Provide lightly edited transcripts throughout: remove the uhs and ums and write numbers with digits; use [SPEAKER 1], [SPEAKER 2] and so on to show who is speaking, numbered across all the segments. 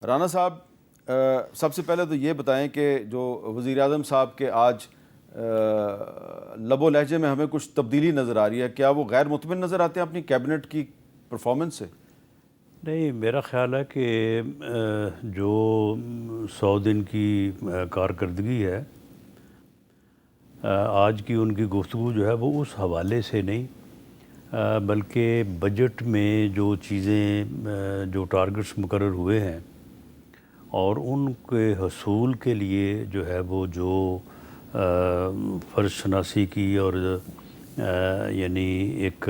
[SPEAKER 1] رانا صاحب، سب سے پہلے تو یہ بتائیں کہ جو وزیر اعظم صاحب کے آج لب و لہجے میں ہمیں کچھ تبدیلی نظر آ رہی ہے، کیا وہ غیر مطمئن نظر آتے ہیں اپنی کیبنٹ کی پرفارمنس سے؟
[SPEAKER 2] نہیں، میرا خیال ہے کہ جو 100 دن کی کارکردگی ہے، آج کی ان کی گفتگو جو ہے وہ اس حوالے سے نہیں، بلکہ بجٹ میں جو چیزیں جو ٹارگٹس مقرر ہوئے ہیں اور ان کے حصول کے لیے جو ہے وہ جو فرض شناسی کی اور یعنی ایک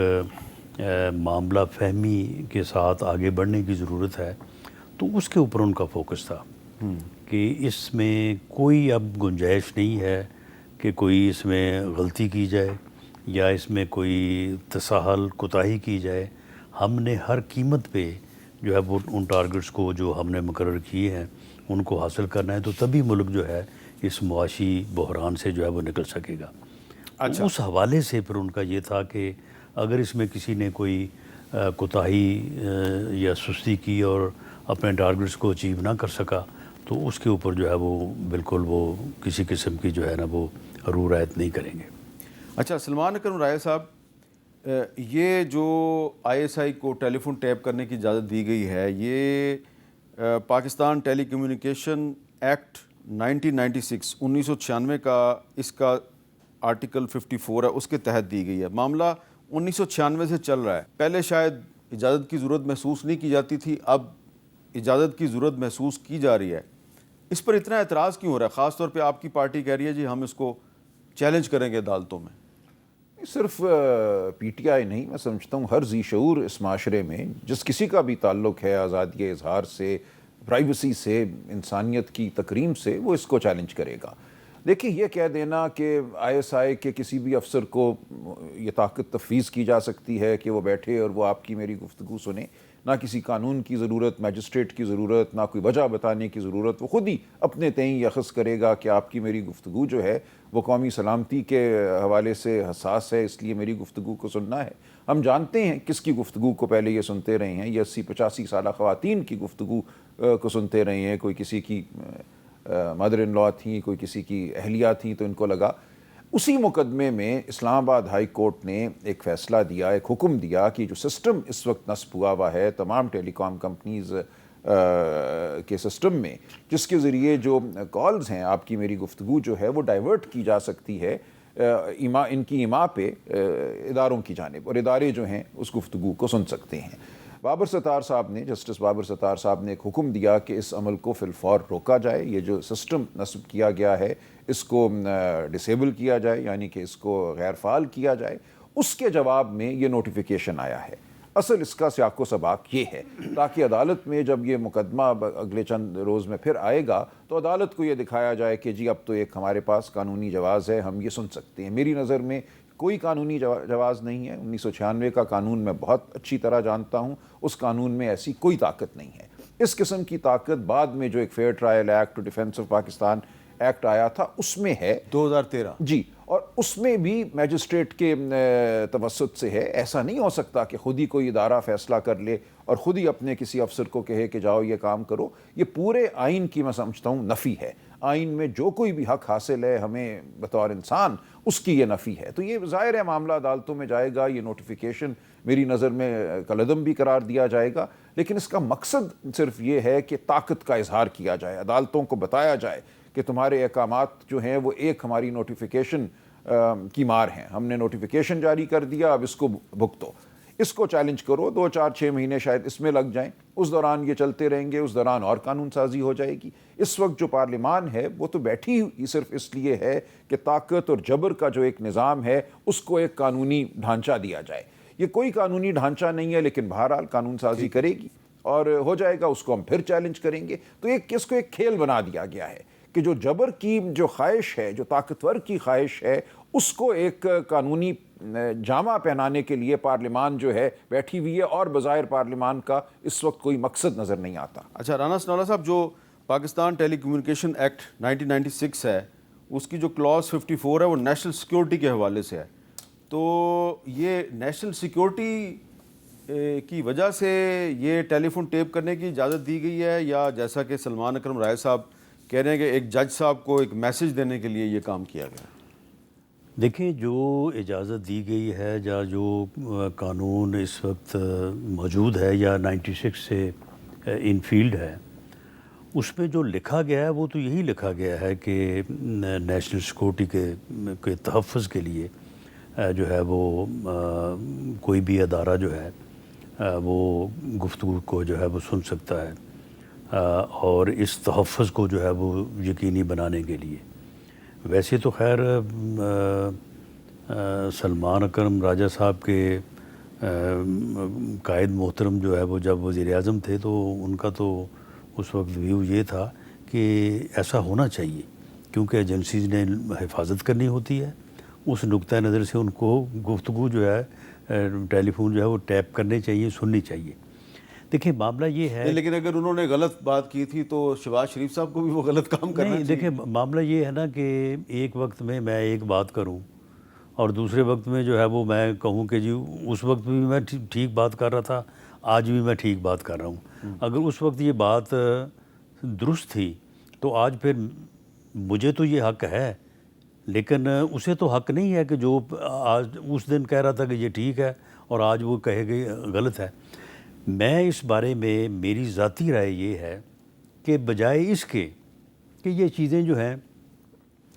[SPEAKER 2] معاملہ فہمی کے ساتھ آگے بڑھنے کی ضرورت ہے، تو اس کے اوپر ان کا فوکس تھا کہ اس میں کوئی اب گنجائش نہیں ہے کہ کوئی اس میں غلطی کی جائے یا اس میں کوئی تساہل کوتاہی کی جائے۔ ہم نے ہر قیمت پہ جو ہے وہ ان ٹارگٹس کو جو ہم نے مقرر کیے ہیں ان کو حاصل کرنا ہے، تو تبھی ملک جو ہے اس معاشی بحران سے جو ہے وہ نکل سکے گا۔
[SPEAKER 1] اچھا،
[SPEAKER 2] اس حوالے سے پھر ان کا یہ تھا کہ اگر اس میں کسی نے کوئی کوتاہی یا سستی کی اور اپنے ٹارگٹس کو اچیو نہ کر سکا تو اس کے اوپر جو ہے وہ بالکل وہ کسی قسم کی جو ہے نا وہ رو رعایت نہیں کریں گے۔
[SPEAKER 1] اچھا سلمان اکرم رائے صاحب، یہ جو آئی ایس آئی کو ٹیلی فون ٹیپ کرنے کی اجازت دی گئی ہے، یہ پاکستان ٹیلی کمیونیکیشن ایکٹ 1996 کا اس کا آرٹیکل 54 ہے، اس کے تحت دی گئی ہے۔ معاملہ 1996 سے چل رہا ہے۔ پہلے شاید اجازت کی ضرورت محسوس نہیں کی جاتی تھی، اب اجازت کی ضرورت محسوس کی جا رہی ہے۔ اس پر اتنا اعتراض کیوں ہو رہا ہے؟ خاص طور پہ آپ کی پارٹی کہہ رہی ہے جی ہم اس کو چیلنج کریں گے عدالتوں میں۔
[SPEAKER 3] صرف پی ٹی آئی نہیں، میں سمجھتا ہوں ہر ذی شعور اس معاشرے میں جس کسی کا بھی تعلق ہے آزادی اظہار سے، پرائیویسی سے، انسانیت کی تکریم سے، وہ اس کو چیلنج کرے گا۔ دیکھیں، یہ کہہ دینا کہ آئی ایس آئی کے کسی بھی افسر کو یہ طاقت تفویض کی جا سکتی ہے کہ وہ بیٹھے اور وہ آپ کی میری گفتگو سنیں، نہ کسی قانون کی ضرورت، میجسٹریٹ کی ضرورت، نہ کوئی وجہ بتانے کی ضرورت، وہ خود ہی اپنے تئیں یہ اخذ کرے گا کہ آپ کی میری گفتگو جو ہے وہ قومی سلامتی کے حوالے سے حساس ہے، اس لیے میری گفتگو کو سننا ہے۔ ہم جانتے ہیں کس کی گفتگو کو پہلے یہ سنتے رہے ہیں، یہ 80-85 سالہ خواتین کی گفتگو کو سنتے رہے ہیں۔ کوئی کسی کی مدر ان لا تھیں، کوئی کسی کی اہلیہ تھیں، تو ان کو لگا۔ اسی مقدمے میں اسلام آباد ہائی کورٹ نے ایک فیصلہ دیا، ایک حکم دیا کہ جو سسٹم اس وقت نصب ہوا ہوا ہے تمام ٹیلی کام کمپنیز کے سسٹم میں، جس کے ذریعے جو کالز ہیں، آپ کی میری گفتگو جو ہے وہ ڈائیورٹ کی جا سکتی ہے ان کی ایما پہ اداروں کی جانب، اور ادارے جو ہیں اس گفتگو کو سن سکتے ہیں۔ بابر ستار صاحب نے، جسٹس بابر ستار صاحب نے ایک حکم دیا کہ اس عمل کو فی الفور روکا جائے، یہ جو سسٹم نصب کیا گیا ہے اس کو ڈسیبل کیا جائے، یعنی کہ اس کو غیر فعال کیا جائے۔ اس کے جواب میں یہ نوٹیفیکیشن آیا ہے۔ اصل اس کا سیاق و سباق یہ ہے تاکہ عدالت میں جب یہ مقدمہ اگلے چند روز میں پھر آئے گا تو عدالت کو یہ دکھایا جائے کہ جی اب تو ایک ہمارے پاس قانونی جواز ہے، ہم یہ سن سکتے ہیں۔ میری نظر میں کوئی قانونی جواز نہیں ہے۔ 1996 کا قانون میں بہت اچھی طرح جانتا ہوں، اس قانون میں ایسی کوئی طاقت نہیں ہے۔ اس قسم کی طاقت بعد میں جو ایک fair trial act, defence of Pakistan act آیا تھا، اس میں ہے
[SPEAKER 1] 2013
[SPEAKER 3] جی، اور اس میں بھی میجسٹریٹ کے توسط سے ہے۔ ایسا نہیں ہو سکتا کہ خود ہی کوئی ادارہ فیصلہ کر لے اور خود ہی اپنے کسی افسر کو کہے کہ جاؤ یہ کام کرو۔ یہ پورے آئین کی میں سمجھتا ہوں نفی ہے۔ آئین میں جو کوئی بھی حق حاصل ہے ہمیں بطور انسان، اس کی یہ نفی ہے۔ تو یہ ظاہر ہے معاملہ عدالتوں میں جائے گا۔ یہ نوٹیفیکیشن میری نظر میں کالعدم بھی قرار دیا جائے گا، لیکن اس کا مقصد صرف یہ ہے کہ طاقت کا اظہار کیا جائے، عدالتوں کو بتایا جائے کہ تمہارے احکامات جو ہیں وہ ایک ہماری نوٹیفیکیشن کی مار ہیں۔ ہم نے نوٹیفیکیشن جاری کر دیا، اب اس کو بھگتو، اس کو چیلنج کرو۔ 2-4-6 مہینے شاید اس میں لگ جائیں، اس دوران یہ چلتے رہیں گے، اس دوران اور قانون سازی ہو جائے گی۔ اس وقت جو پارلیمان ہے وہ تو بیٹھی ہی صرف اس لیے ہے کہ طاقت اور جبر کا جو ایک نظام ہے اس کو ایک قانونی ڈھانچہ دیا جائے۔ یہ کوئی قانونی ڈھانچہ نہیں ہے، لیکن بہرحال قانون سازی کرے گی اور ہو جائے گا، اس کو ہم پھر چیلنج کریں گے۔ تو اس کو ایک کھیل بنا دیا گیا ہے کہ جو جبر کی جو خواہش ہے، جو طاقتور کی خواہش ہے، اس کو ایک قانونی جامہ پہنانے کے لیے پارلیمان جو ہے بیٹھی ہوئی ہے، اور بظاہر پارلیمان کا اس وقت کوئی مقصد نظر نہیں آتا۔
[SPEAKER 1] اچھا رانا ثناءاللہ صاحب، جو پاکستان ٹیلی کمیونیکیشن ایکٹ 1996 ہے، اس کی جو کلاس 54 ہے وہ نیشنل سیکیورٹی کے حوالے سے ہے، تو یہ نیشنل سیکیورٹی کی وجہ سے یہ ٹیلی فون ٹیپ کرنے کی اجازت دی گئی ہے، یا جیسا کہ سلمان اکرم رائے صاحب کہہ رہے ہیں کہ ایک جج صاحب کو ایک میسج دینے کے لیے یہ کام کیا گیا؟
[SPEAKER 2] دیکھیں، جو اجازت دی گئی ہے یا جو قانون اس وقت موجود ہے یا 96 سے ان فیلڈ ہے، اس میں جو لکھا گیا ہے وہ تو یہی لکھا گیا ہے کہ نیشنل سیکورٹی کے تحفظ کے لیے جو ہے وہ کوئی بھی ادارہ جو ہے وہ گفتگو کو جو ہے وہ سن سکتا ہے، اور اس تحفظ کو جو ہے وہ یقینی بنانے کے لیے۔ ویسے تو خیر سلمان اکرم راجہ صاحب کے قائد محترم جو ہے وہ جب وزیر اعظم تھے تو ان کا تو اس وقت ویو یہ تھا کہ ایسا ہونا چاہیے، کیونکہ ایجنسیز نے حفاظت کرنی ہوتی ہے، اس نقطہ نظر سے ان کو گفتگو جو ہے ٹیلی فون جو ہے وہ ٹیپ کرنے چاہیے، سننی چاہیے۔ دیکھیں، معاملہ یہ ہے،
[SPEAKER 1] لیکن اگر انہوں نے غلط بات کی تھی تو شہباز شریف صاحب کو بھی وہ غلط کام کرنا
[SPEAKER 2] نہیں، دیکھیں معاملہ یہ ہے نا کہ ایک وقت میں ایک بات کروں اور دوسرے وقت میں جو ہے وہ میں کہوں کہ جی اس وقت بھی میں ٹھیک بات کر رہا تھا، آج بھی میں ٹھیک بات کر رہا ہوں۔ اگر اس وقت یہ بات درست تھی تو آج پھر مجھے تو یہ حق ہے، لیکن اسے تو حق نہیں ہے کہ جو آج اس دن کہہ رہا تھا کہ یہ ٹھیک ہے اور آج وہ کہے کہ غلط ہے۔ میں اس بارے میں میری ذاتی رائے یہ ہے کہ بجائے اس کے کہ یہ چیزیں جو ہیں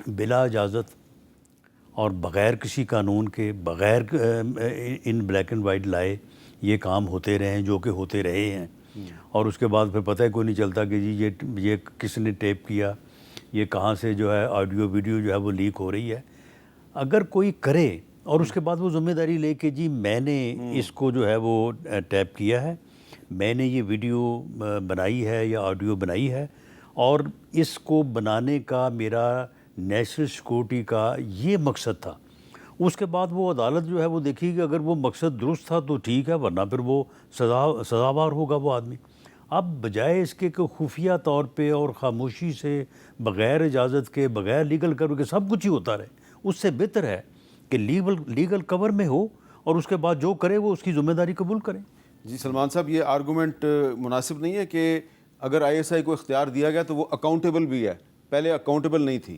[SPEAKER 2] بلا اجازت اور بغیر کسی قانون کے، بغیر ان بلیک اینڈ وائٹ لائے یہ کام ہوتے رہے ہیں جو کہ ہوتے رہے ہیں، اور اس کے بعد پھر پتہ ہی کوئی نہیں چلتا کہ جی یہ کس نے ٹیپ کیا، یہ کہاں سے جو ہے آڈیو ویڈیو جو ہے وہ لیک ہو رہی ہے۔ اگر کوئی کرے اور اس کے بعد وہ ذمہ داری لے کہ جی میں نے اس کو جو ہے وہ ٹیپ کیا ہے، میں نے یہ ویڈیو بنائی ہے یا آڈیو بنائی ہے، اور اس کو بنانے کا میرا نیشنل سیکورٹی کا یہ مقصد تھا، اس کے بعد وہ عدالت جو ہے وہ دیکھی کہ اگر وہ مقصد درست تھا تو ٹھیک ہے، ورنہ پھر وہ سزاوار ہوگا وہ آدمی۔ اب بجائے اس کے کہ خفیہ طور پہ اور خاموشی سے بغیر اجازت کے، بغیر لیگل کور کے سب کچھ ہی ہوتا رہے، اس سے بہتر ہے کہ لیگل کور میں ہو اور اس کے بعد جو کرے وہ اس کی ذمہ داری قبول کریں۔
[SPEAKER 1] جی سلمان صاحب، یہ آرگومنٹ مناسب نہیں ہے کہ اگر آئی ایس آئی کو اختیار دیا گیا تو وہ اکاؤنٹیبل بھی ہے، پہلے اکاؤنٹیبل نہیں تھی؟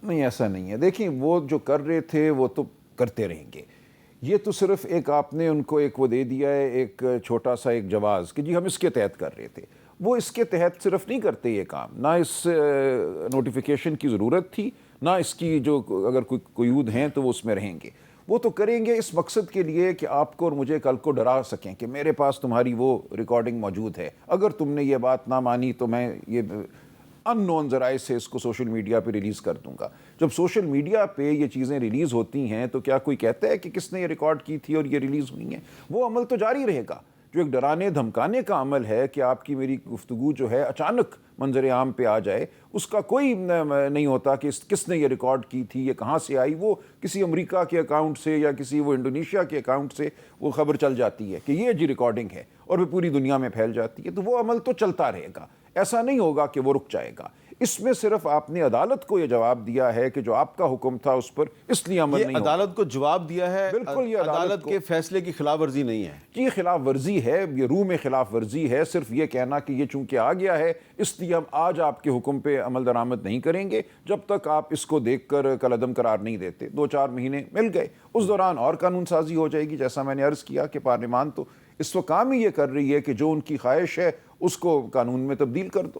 [SPEAKER 3] نہیں، ایسا نہیں ہے۔ دیکھیں، وہ جو کر رہے تھے وہ تو کرتے رہیں گے، یہ تو صرف ایک آپ نے ان کو ایک وہ دے دیا ہے، ایک چھوٹا سا ایک جواز کہ جی ہم اس کے تحت کر رہے تھے۔ وہ اس کے تحت صرف نہیں کرتے یہ کام، نہ اس نوٹیفیکیشن کی ضرورت تھی، نہ اس کی جو اگر کوئی قیود ہیں تو وہ اس میں رہیں گے۔ وہ تو کریں گے اس مقصد کے لیے کہ آپ کو اور مجھے کل کو ڈرا سکیں کہ میرے پاس تمہاری وہ ریکارڈنگ موجود ہے، اگر تم نے یہ بات نہ مانی تو میں یہ ان نون ذرائع سے اس کو سوشل میڈیا پہ ریلیز کر دوں گا۔ جب سوشل میڈیا پہ یہ چیزیں ریلیز ہوتی ہیں تو کیا کوئی کہتا ہے کہ کس نے یہ ریکارڈ کی تھی اور یہ ریلیز ہوئی ہیں؟ وہ عمل تو جاری رہے گا۔ جو ایک ڈرانے دھمکانے کا عمل ہے کہ آپ کی میری گفتگو جو ہے اچانک منظر عام پہ آ جائے، اس کا کوئی نہیں ہوتا کہ کس نے یہ ریکارڈ کی تھی، یہ کہاں سے آئی۔ وہ کسی امریکہ کے اکاؤنٹ سے یا کسی وہ انڈونیشیا کے اکاؤنٹ سے وہ خبر چل جاتی ہے کہ یہ جی ریکارڈنگ ہے، اور پھر پوری دنیا میں پھیل جاتی ہے۔ تو وہ عمل تو چلتا رہے گا، ایسا نہیں ہوگا کہ وہ رک جائے گا۔ اس میں صرف آپ نے عدالت کو یہ جواب دیا ہے کہ جو آپ کا حکم تھا اس پر اس لیے عمل نہیں ہوگا۔
[SPEAKER 1] عدالت کو جواب دیا ہے،
[SPEAKER 3] بالکل، یہ
[SPEAKER 1] عدالت کے فیصلے کی خلاف ورزی نہیں ہے۔
[SPEAKER 3] یہ خلاف ورزی ہے، یہ روح میں خلاف ورزی ہے۔ صرف یہ کہنا کہ یہ چونکہ آ گیا ہے اس لیے ہم آج آپ کے حکم پہ عمل درآمد نہیں کریں گے جب تک آپ اس کو دیکھ کر کالعدم قرار نہیں دیتے۔ 2-4 مہینے مل گئے، اس دوران اور قانون سازی ہو جائے گی۔ جیسا میں نے عرض کیا کہ پارلیمان تو اس وقت کام ہی یہ کر رہی ہے کہ جو ان کی خواہش ہے اس کو قانون میں تبدیل کر دو۔